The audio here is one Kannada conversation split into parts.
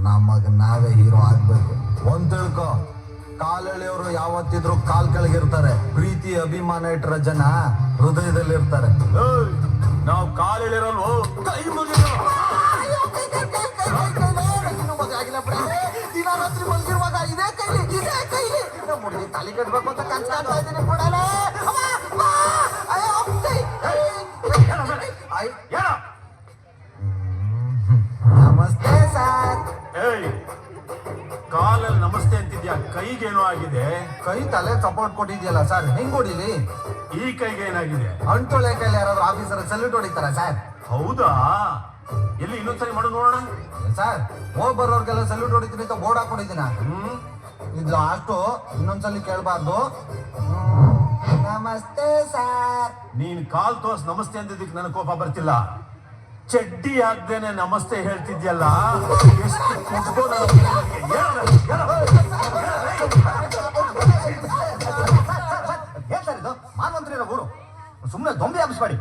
ನಮಗ್ ನಾವೇ ಹೀರೋ ಆಗ್ಬೇಕು. ಒಂದ್ ತಿಳ್ಕೊ, ಕಾಲೆಳೆಯವರು ಯಾವತ್ತಿದ್ರು ಕಾಲ್ ಕೆಳಗಿರ್ತಾರೆ. ಪ್ರೀತಿ ಅಭಿಮಾನ ಇಟ್ಟರ ಜನ ಹೃದಯದಲ್ಲಿ ಇರ್ತಾರೆ. ನಾವು ಕಾಲೆಳೆರಲ್ವೋ, ಕೈ ಮುಗಿದು ದಿನರಾತ್ರಿ ಮಲಗಿರುವಾಗ ಇದೇ ಕೈಲಿ ಮುಡಿಗೆ ತಾಲಿ ಕಟ್ಬೇಕು ಅಂತ ಕನ್ಸ್ ಕಾಣ್ತಾ ಇದ್ದೀನಿ. ಕೊಡಲ್ಲ ನಮಸ್ತೆ ಸರ್. ಕಾಲಲ್ಲಿ ನಮಸ್ತೆ ಅಂತಿದ್ಯಾ, ಕೈಗೇನೋ ಆಗಿದೆ? ಕೈ ತಲೆ ಸಪೋರ್ಟ್ ಕೊಟ್ಟಿದ್ಯಲ್ಲ ಸರ್, ಹೆಂಗ್ ಹೊಡಿಲಿ? ಈ ಕೈಗೆ ಏನಾಗಿದೆ? ಅಂಟೊಳೆ ಕೈಲಿ ಯಾರಾದ್ರೂ ಆಫೀಸರ್ ಸಲ್ಯೂಟ್ ಹೊಡಿತಾರ ಸರ್? ಹೌದಾ? ಎಲ್ಲಿ ಇನ್ನೊಂದ್ಸರಿ ಮಾಡು ನೋಡೋಣ. ಸರ್, ಹೋಗ್ ಬರೋರ್ಗೆಲ್ಲ ಸಲ್ಯೂಟ್ ಹೊಡಿತೀನಿ ಅಂತ ಬೋರ್ಡ್ ಹಾಕೊಂಡಿದ್ದೀನ. ಇದು ಅಷ್ಟು ಇನ್ನೊಂದ್ಸಲಿ ಕೇಳಬಾರ್ದು. ನಮಸ್ತೆ ಸರ್. ನೀನ್ ಕಾಲ್ ತೋರ್ಸ್ ನಮಸ್ತೆ ಅಂತಿದ್ದಕ್ಕೆ ನನಗೆ ಕೋಪ ಬರ್ತಿಲ್ಲ. ಚಡ್ಡಿ ಹಾಕ್ದೇನೆ ನಮಸ್ತೆ ಹೇಳ್ತಿದ್ಯಲ್ಲ, ಎಷ್ಟು ಕುಟ್ಕೋ ಹೇಳ್ತಾರೆ. ಇದು ಮಾನವಂತರಿರೋ ಊರು, ಸುಮ್ಮನೆ ದೊಂಬಿ ಹಬ್ಬಿಸ್ಬೇಡಿ.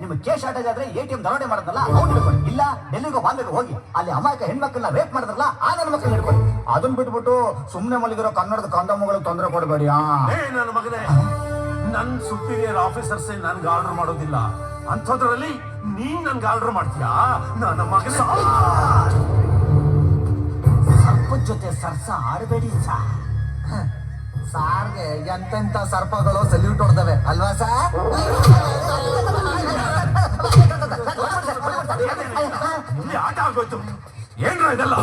ನಿಮ್ಗೆ ಕೇಸ್ ಶಾರ್ಟೇಜ್ ಆದ್ರೆ ATM ದರೋಡೆ ಮಾಡೋದಲ್ಲ ಅವ್ನು ಹಿಡ್ಕೊಳ್ಳಿ, ಇಲ್ಲ ಡೆಲ್ಲಿಗೋ ಬಾಂಬೆಗೆ ಹೋಗಿ ಅಲ್ಲಿ ಅಮಾಯಕ ಹೆಣ್ಮಕ್ಳನ್ನ ರೇಪ್ ಮಾಡಿದ್ರಲ್ಲ ಆ ನನ್ನ ಮಕ್ಕಳನ್ನ ಹಿಡ್ಕೊಳ್ಳಿ. ಅದನ್ನ ಬಿಟ್ಬಿಟ್ಟು ಸುಮ್ಮನೆ ಮಲಗಿರೋ ಕನ್ನಡದ ಕಂದಮ್ಮಗಳಿಗೆ ತೊಂದರೆ ಕೊಡಬೇಡಿ. ನನ್ನ ಮಗನೇ, ನನ್ ಸುಪೀರಿಯರ್ ಆಫೀಸರ್ಸ್ ನನ್ಗೆ ಆರ್ಡರ್ ಮಾಡೋದಿಲ್ಲ, ಅಂಥದ್ರಲ್ಲಿ ನೀನ್ ನನ್ಗೆ ಆರ್ಡರ್ ಮಾಡ್ತೀಯಾ? ನನ್ನ ಮಗನೇ, ಸರ್ಪದ ಜೊತೆ ಸರ್ಸ ಆಡಬೇಡಿ ಸರ್. ಸಾರ್ಗೆ ಎಂತೆಂತ ಸರ್ಪಗಳು ಸಲ್ಯೂಟ್ ಹೊಡ್ದವೆ ಅಲ್ವಾ ಸರ್? ಇಲ್ಲಿ ಆಟ ಆಗೋಯ್ತು. ಏನ್ರ ಇದೆಲ್ಲ?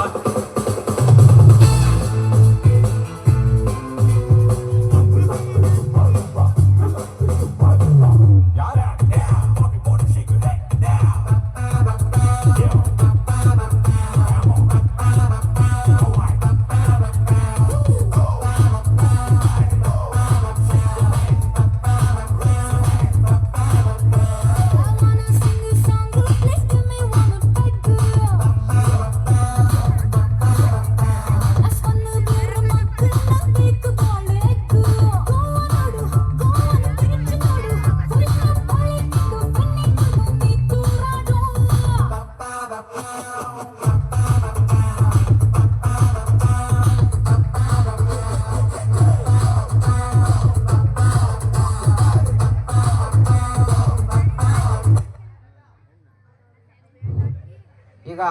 ಈಗ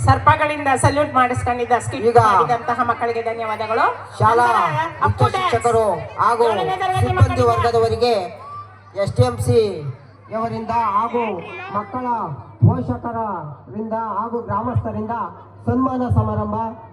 ಸರ್ಪಗಳಿಂದ ಸಲ್ಯೂಟ್ ಮಾಡಿಸ್ಕೊಂಡಿದ್ದ ಸ್ಕಿಟ್ ಮಾಡಿದಂತಹ ಮಕ್ಕಳಿಗೆ ಧನ್ಯವಾದಗಳು. ಶಾಲಾ ಮುಖ್ಯ ಶಿಕ್ಷಕರು ಹಾಗೂ ಸಿಬ್ಬಂದಿ ವರ್ಗದವರಿಗೆ STMC ಯವರಿಂದ ಹಾಗೂ ಮಕ್ಕಳ ಪೋಷಕರಿಂದ ಹಾಗೂ ಗ್ರಾಮಸ್ಥರಿಂದ ಸನ್ಮಾನ ಸಮಾರಂಭ